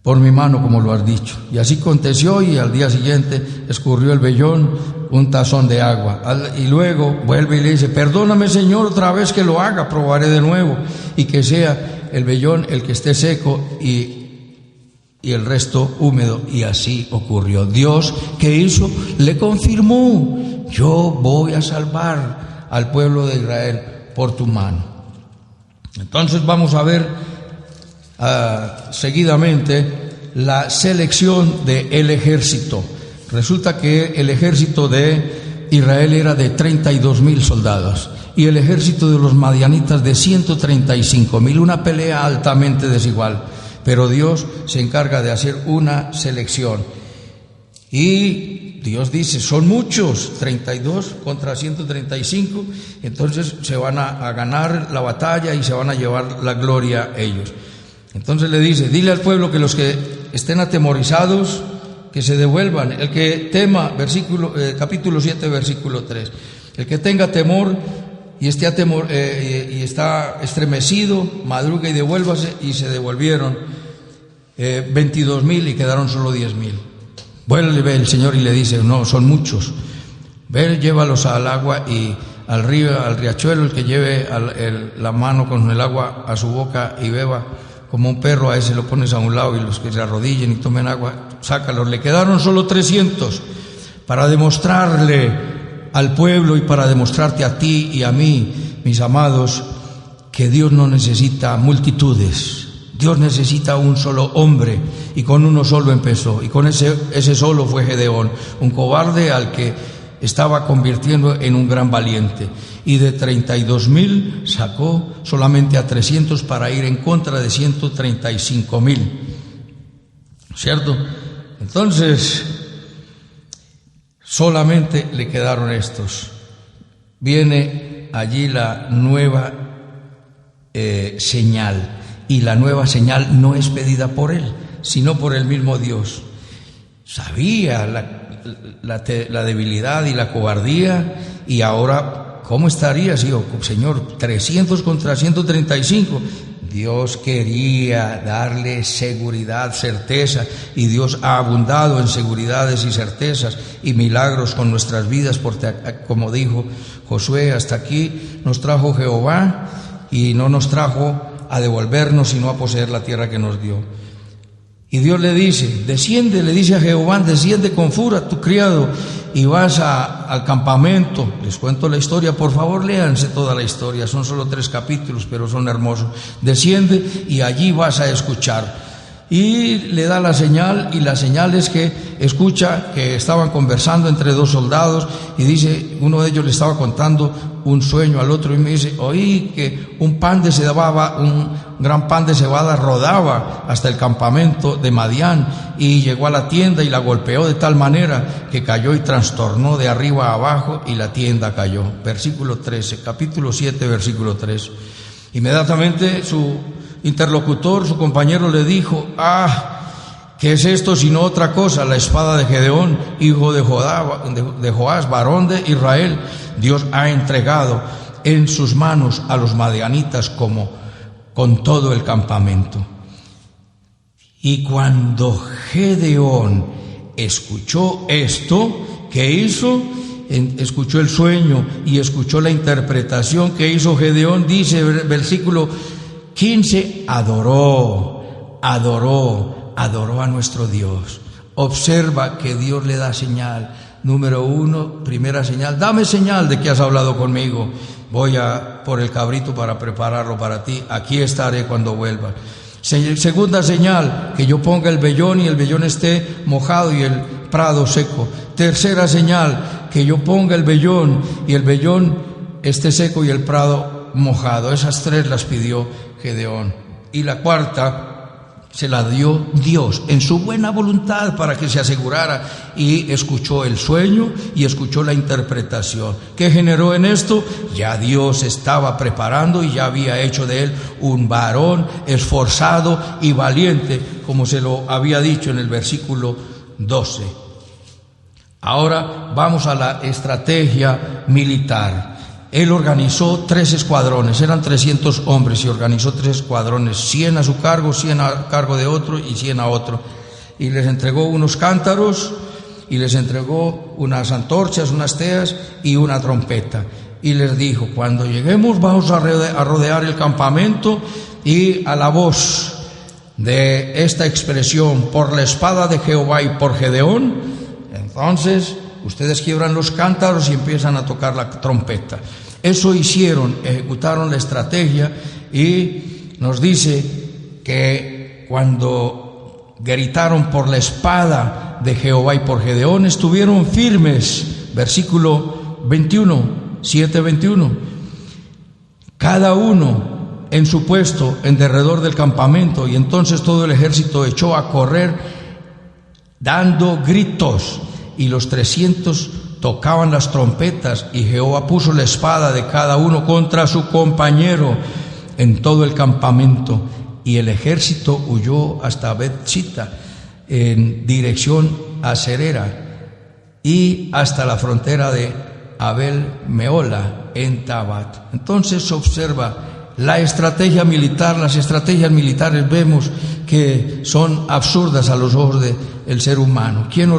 por mi mano, como lo has dicho. Y así aconteció, y al día siguiente escurrió el vellón un tazón de agua. Y luego vuelve y le dice: perdóname, Señor, otra vez que lo haga, probaré de nuevo, y que sea el vellón el que esté seco y el resto húmedo. Y así ocurrió. Dios, ¿qué hizo? Le confirmó: yo voy a salvar al pueblo de Israel por tu mano. Entonces vamos a ver seguidamente la selección del ejército. Resulta que el ejército de Israel era de 32,000 soldados y el ejército de los madianitas de 135,000, una pelea altamente desigual, pero Dios se encarga de hacer una selección. Y Dios dice: son muchos, 32 contra 135, entonces se van a ganar la batalla y se van a llevar la gloria ellos. Entonces le dice: dile al pueblo que los que estén atemorizados, que se devuelvan. El que tema, capítulo 7, versículo 3. El que tenga temor y esté y está estremecido, madrugue y devuélvase. Y se devolvieron 22,000 y quedaron solo 10,000. Vuelve el Señor y le dice: no, son muchos. Ve, llévalos al agua y al río, al riachuelo. El que lleve la mano con el agua a su boca y beba como un perro, a ese lo pones a un lado, y los que se arrodillen y tomen agua, sácalos. Le quedaron solo 300 para demostrarle al pueblo y para demostrarte a ti y a mí, mis amados, que Dios no necesita multitudes. Dios necesita un solo hombre, y con uno solo empezó, y con ese solo fue Gedeón, un cobarde al que estaba convirtiendo en un gran valiente. Y de 32,000 sacó solamente a 300 para ir en contra de 135,000. ¿Cierto? Entonces, solamente le quedaron estos. Viene allí la nueva señal. Y la nueva señal no es pedida por él, sino por el mismo Dios. Sabía la debilidad y la cobardía, y ahora, ¿cómo estaría si, Señor, 300 contra 135? Dios quería darle seguridad, certeza, y Dios ha abundado en seguridades y certezas y milagros con nuestras vidas, porque, como dijo Josué, hasta aquí nos trajo Jehová, y no nos trajo a devolvernos, sino a poseer la tierra que nos dio. Y Dios le dice: desciende, le dice a Jehová: desciende con Fura, tu criado, y vas al campamento. Les cuento la historia, por favor, léanse toda la historia, son solo 3 capítulos, pero son hermosos. Desciende y allí vas a escuchar. Y le da la señal, y la señal es que escucha que estaban conversando entre 2 soldados, y dice, uno de ellos le estaba contando un sueño al otro, y me dice: oí que un gran pan de cebada rodaba hasta el campamento de Madián, y llegó a la tienda y la golpeó de tal manera que cayó y trastornó de arriba a abajo, y la tienda cayó. Versículo 13, capítulo 7, versículo 3. Inmediatamente su interlocutor, su compañero, le dijo: ¿qué es esto sino otra cosa? La espada de Gedeón, hijo de Joás, varón de Israel. Dios ha entregado en sus manos a los madianitas como con todo el campamento. Y cuando Gedeón escuchó esto, ¿qué hizo? Escuchó el sueño y escuchó la interpretación que hizo Gedeón. Dice versículo 15, adoró a nuestro Dios. Observa que Dios le da señal. Número 1, primera señal: dame señal de que has hablado conmigo. Voy por el cabrito para prepararlo para ti. Aquí estaré cuando vuelva. Segunda señal: que yo ponga el vellón y el vellón esté mojado y el prado seco. Tercera señal: que yo ponga el vellón y el vellón esté seco y el prado mojado. Esas 3 las pidió Gedeón. Y la cuarta: se la dio Dios en su buena voluntad para que se asegurara, y escuchó el sueño y escuchó la interpretación. ¿Qué generó en esto? Ya Dios estaba preparando y ya había hecho de él un varón esforzado y valiente, como se lo había dicho en el versículo 12. Ahora vamos a la estrategia militar. Él organizó 3 escuadrones, eran 300 hombres y organizó 3 escuadrones, 100 a su cargo, 100 a cargo de otro y 100 a otro. Y les entregó unos cántaros y les entregó unas antorchas, unas teas y una trompeta. Y les dijo: cuando lleguemos vamos a rodear el campamento, y a la voz de esta expresión, por la espada de Jehová y por Gedeón, entonces ustedes quiebran los cántaros y empiezan a tocar la trompeta. Eso hicieron, ejecutaron la estrategia, y nos dice que cuando gritaron por la espada de Jehová y por Gedeón, estuvieron firmes. Versículo 21, 7:21. Cada uno en su puesto en derredor del campamento, y entonces todo el ejército echó a correr dando gritos, y los 300 tocaban las trompetas, y Jehová puso la espada de cada uno contra su compañero en todo el campamento, y el ejército huyó hasta Bet-Sita en dirección a Serera y hasta la frontera de Abel-Meola en Tabat. Entonces observa la estrategia militar. Las estrategias militares vemos que son absurdas a los ojos del ser humano. ¿Quién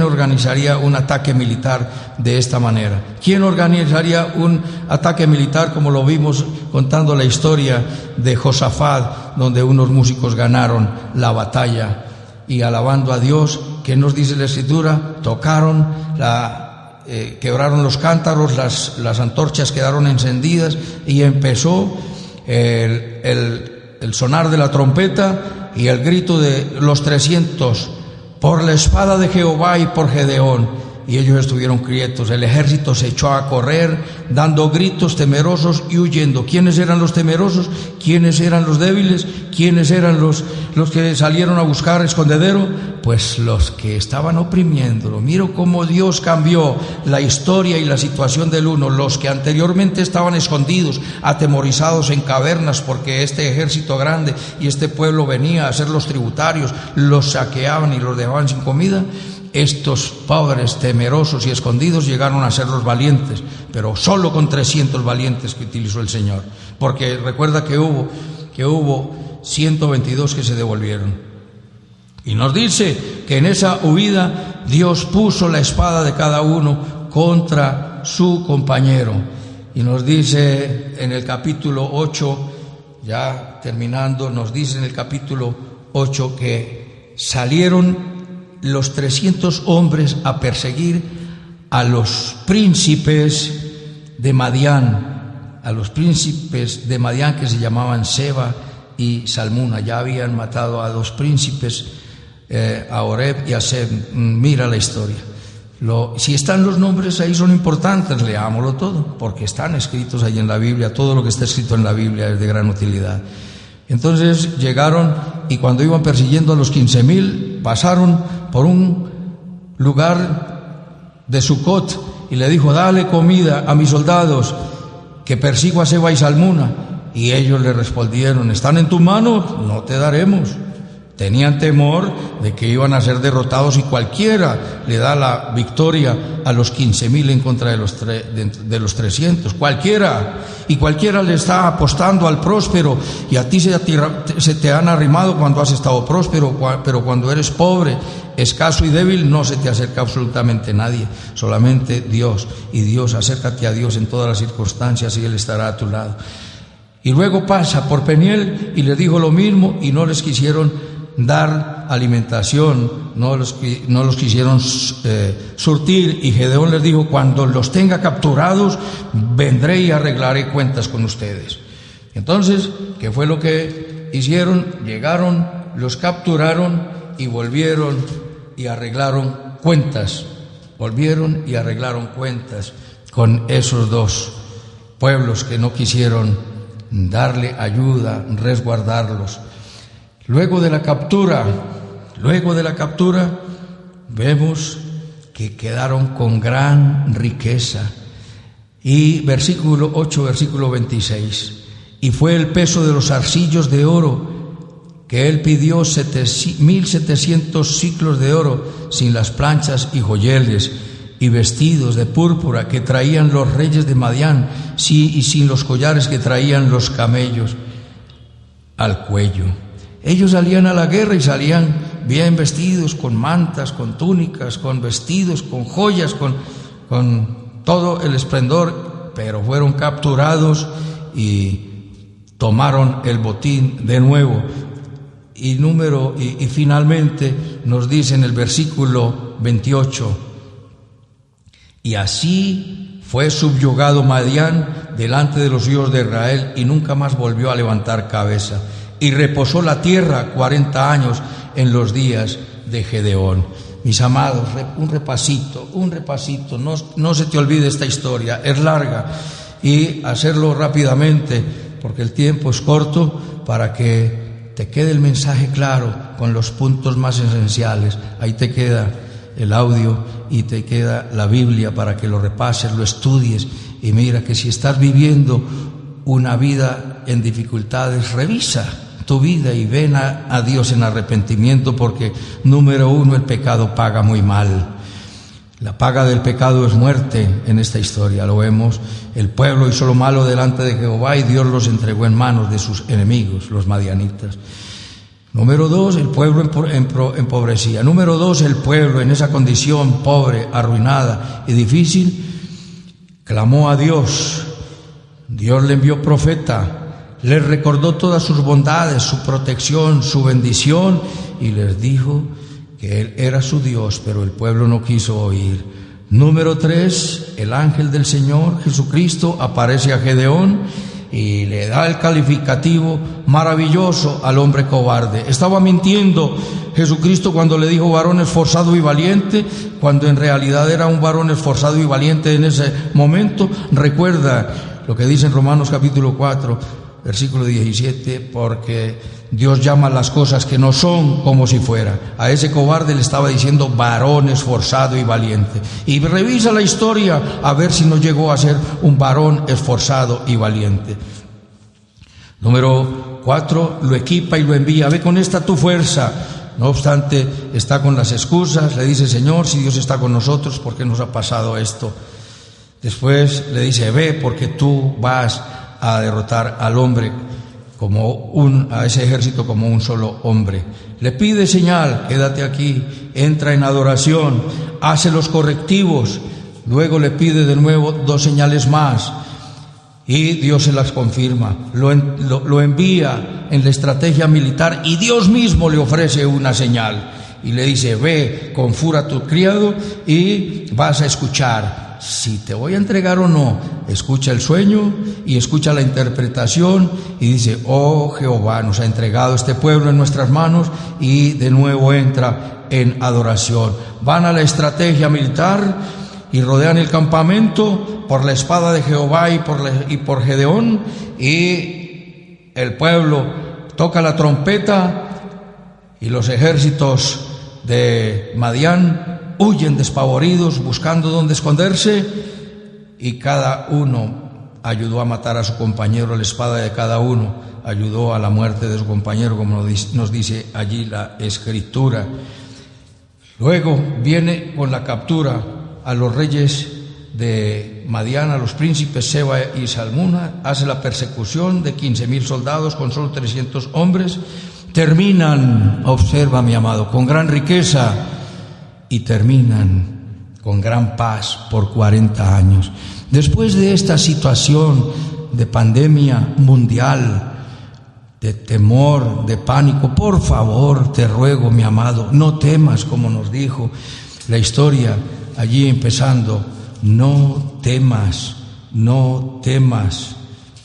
organizaría un ataque militar de esta manera? ¿Quién organizaría un ataque militar como lo vimos contando la historia de Josafat, donde unos músicos ganaron la batalla y alabando a Dios? ¿Qué nos dice la Escritura? Tocaron quebraron los cántaros, las antorchas quedaron encendidas, y empezó el sonar de la trompeta y el grito de los 300, por la espada de Jehová y por Gedeón. Y ellos estuvieron quietos. El ejército se echó a correr, dando gritos, temerosos y huyendo. ¿Quiénes eran los temerosos? ¿Quiénes eran los débiles? ¿Quiénes eran los que salieron a buscar escondedero? Pues los que estaban oprimiéndolo. Miro cómo Dios cambió la historia y la situación del uno. Los que anteriormente estaban escondidos, atemorizados en cavernas, porque este ejército grande y este pueblo venía a ser los tributarios, los saqueaban y los dejaban sin comida. Estos pobres, temerosos y escondidos, llegaron a ser los valientes, pero solo con 300 valientes que utilizó el Señor, porque recuerda que hubo 122 que se devolvieron. Y nos dice que en esa huida Dios puso la espada de cada uno contra su compañero. Y nos dice en el capítulo 8, ya terminando, nos dice en el capítulo 8 que salieron los 300 hombres a perseguir a los príncipes de Madián, que se llamaban Seba y Salmuna. Ya habían matado a 2 príncipes, a Oreb y a Seb. Mira la historia. Si están los nombres ahí, son importantes, leámoslo todo, porque están escritos ahí en la Biblia. Todo lo que está escrito en la Biblia es de gran utilidad. Entonces llegaron, y cuando iban persiguiendo a los 15,000, pasaron por un lugar de Sucot, y le dijo: dale comida a mis soldados, que persigo a Seba y Salmuna. Y ellos le respondieron: ¿están en tus manos? No te daremos. Tenían temor de que iban a ser derrotados, y cualquiera le da la victoria a los 15,000 en contra de los 300. Cualquiera. Y cualquiera le está apostando al próspero, y a ti se te han arrimado cuando has estado próspero, pero cuando eres pobre, escaso y débil, no se te acerca absolutamente nadie, solamente Dios. Y Dios, acércate a Dios en todas las circunstancias y Él estará a tu lado. Y luego pasa por Peniel y le dijo lo mismo, y no les quisieron dar alimentación, no los quisieron surtir. Y Gedeón les dijo: cuando los tenga capturados, vendré y arreglaré cuentas con ustedes. Entonces, ¿qué fue lo que hicieron? Llegaron, los capturaron y volvieron y arreglaron cuentas. Volvieron y arreglaron cuentas con esos 2 pueblos que no quisieron darle ayuda, resguardarlos. Luego de la captura, vemos que quedaron con gran riqueza. Y versículo 8, versículo 26. Y fue el peso de los arcillos de oro que él pidió 1,700 siclos de oro, sin las planchas y joyeles, y vestidos de púrpura que traían los reyes de Madián, y sin los collares que traían los camellos al cuello. Ellos salían a la guerra y salían bien vestidos, con mantas, con túnicas, con vestidos, con joyas, con todo el esplendor, pero fueron capturados y tomaron el botín de nuevo. Y finalmente nos dice en el versículo 28: y así fue subyugado Madián delante de los hijos de Israel, y nunca más volvió a levantar cabeza. Y reposó la tierra 40 años en los días de Gedeón. Mis amados, un repasito, no se te olvide esta historia, es larga, y hacerlo rápidamente porque el tiempo es corto, para que te quede el mensaje claro con los puntos más esenciales. Ahí te queda el audio y te queda la Biblia para que lo repases, lo estudies, y mira que si estás viviendo una vida en dificultades, revisa tu vida y ven a Dios en arrepentimiento, porque número 1, el pecado paga muy mal. La paga del pecado es muerte. En esta historia lo vemos. El pueblo hizo lo malo delante de Jehová, y Dios los entregó en manos de sus enemigos, los madianitas. Número 2, el pueblo empobrecía. Número 2, el pueblo en esa condición pobre, arruinada y difícil, clamó a Dios. Dios le envió profeta, les recordó todas sus bondades, su protección, su bendición, y les dijo que Él era su Dios, pero el pueblo no quiso oír. Número 3, el ángel del Señor Jesucristo aparece a Gedeón y le da el calificativo maravilloso al hombre cobarde. Estaba mintiendo Jesucristo cuando le dijo varón esforzado y valiente, cuando en realidad era un varón esforzado y valiente en ese momento. Recuerda lo que dice en Romanos capítulo 4, versículo 17, porque Dios llama las cosas que no son como si fuera. A ese cobarde le estaba diciendo varón esforzado y valiente. Y revisa la historia a ver si no llegó a ser un varón esforzado y valiente. Número 4, lo equipa y lo envía. Ve con esta tu fuerza. No obstante, está con las excusas. Le dice: Señor, si Dios está con nosotros, ¿por qué nos ha pasado esto? Después le dice: ve, porque tú vas a derrotar al hombre a ese ejército como un solo hombre. Le pide señal: quédate aquí, entra en adoración, hace los correctivos. Luego le pide de nuevo 2 señales más, y Dios se las confirma. Lo envía en la estrategia militar, y Dios mismo le ofrece una señal y le dice: ve, confura a tu criado y vas a escuchar si te voy a entregar o no. Escucha el sueño y escucha la interpretación, y dice: oh Jehová, nos ha entregado este pueblo en nuestras manos, y de nuevo entra en adoración. Van a la estrategia militar y rodean el campamento por la espada de Jehová y por Gedeón, y el pueblo toca la trompeta, y los ejércitos de Madián huyen despavoridos, buscando dónde esconderse, y cada uno ayudó a matar a su compañero. La espada de cada uno ayudó a la muerte de su compañero, como nos dice allí la Escritura. Luego viene con la captura a los reyes de Madián, a los príncipes Seba y Salmuna, hace la persecución de 15,000 soldados con solo 300 hombres. Terminan, observa mi amado, con gran riqueza, y terminan con gran paz por 40 años. Después de esta situación de pandemia mundial, de temor, de pánico, por favor, te ruego, mi amado, no temas, como nos dijo la historia allí empezando: no temas,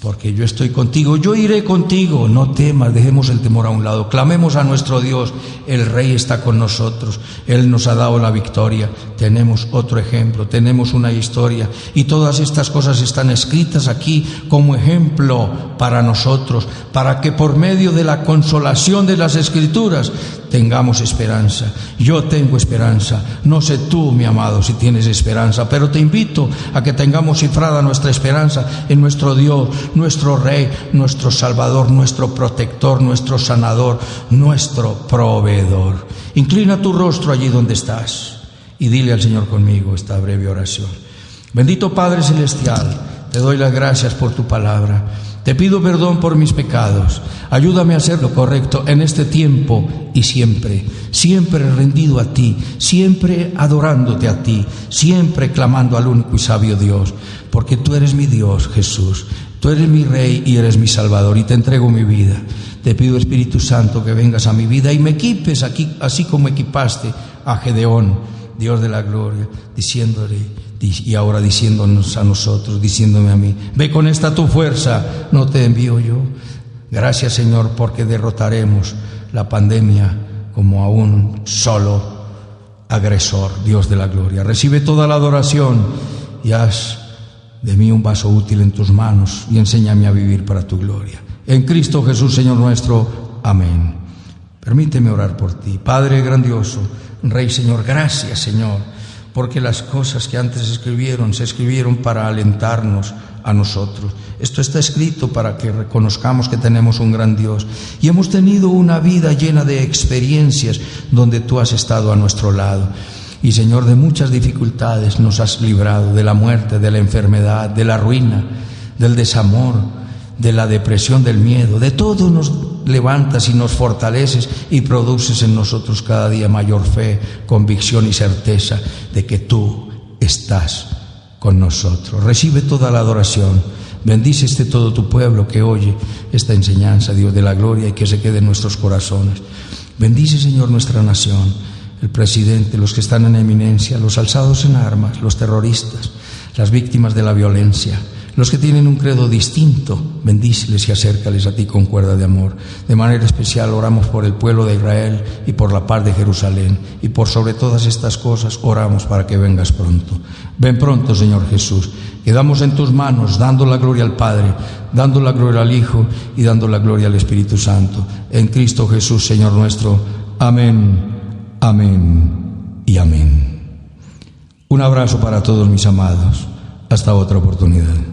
porque yo estoy contigo, yo iré contigo, no temas, dejemos el temor a un lado, clamemos a nuestro Dios, el Rey está con nosotros, Él nos ha dado la victoria, tenemos otro ejemplo, tenemos una historia, y todas estas cosas están escritas aquí como ejemplo para nosotros, para que por medio de la consolación de las Escrituras tengamos esperanza. Yo tengo esperanza, no sé tú, mi amado, si tienes esperanza, pero te invito a que tengamos cifrada nuestra esperanza en nuestro Dios, nuestro Rey, nuestro Salvador, nuestro protector, nuestro sanador, nuestro proveedor. Inclina tu rostro allí donde estás y dile al Señor conmigo esta breve oración. Bendito Padre Celestial, te doy las gracias por tu palabra. Te pido perdón por mis pecados. Ayúdame a hacer lo correcto en este tiempo y siempre, siempre rendido a ti, siempre adorándote a ti, siempre clamando al único y sabio Dios, porque tú eres mi Dios, Jesús. Tú eres mi Rey y eres mi Salvador, y te entrego mi vida. Te pido, Espíritu Santo, que vengas a mi vida y me equipes aquí, así como equipaste a Gedeón, Dios de la gloria, diciéndole, y ahora diciéndonos a nosotros, diciéndome a mí, ve con esta tu fuerza, no te envío yo. Gracias, Señor, porque derrotaremos la pandemia como a un solo agresor, Dios de la gloria. Recibe toda la adoración y haz de mí un vaso útil en tus manos y enséñame a vivir para tu gloria. En Cristo Jesús, Señor nuestro. Amén. Permíteme orar por ti. Padre grandioso, Rey, Señor, gracias, Señor, porque las cosas que antes se escribieron para alentarnos a nosotros. Esto está escrito para que reconozcamos que tenemos un gran Dios y hemos tenido una vida llena de experiencias donde tú has estado a nuestro lado. Y, Señor, de muchas dificultades nos has librado, de la muerte, de la enfermedad, de la ruina, del desamor, de la depresión, del miedo. De todo nos levantas y nos fortaleces y produces en nosotros cada día mayor fe, convicción y certeza de que tú estás con nosotros. Recibe toda la adoración. Bendice todo tu pueblo que oye esta enseñanza, Dios de la gloria, y que se quede en nuestros corazones. Bendice, Señor, nuestra nación, el presidente, los que están en eminencia, los alzados en armas, los terroristas, las víctimas de la violencia, los que tienen un credo distinto. Bendíceles y acércales a ti con cuerda de amor. De manera especial oramos por el pueblo de Israel y por la paz de Jerusalén, y por sobre todas estas cosas oramos para que vengas pronto. Ven pronto, Señor Jesús. Quedamos en tus manos, dando la gloria al Padre, dando la gloria al Hijo y dando la gloria al Espíritu Santo. En Cristo Jesús, Señor nuestro. Amén. Amén y amén. Un abrazo para todos mis amados. Hasta otra oportunidad.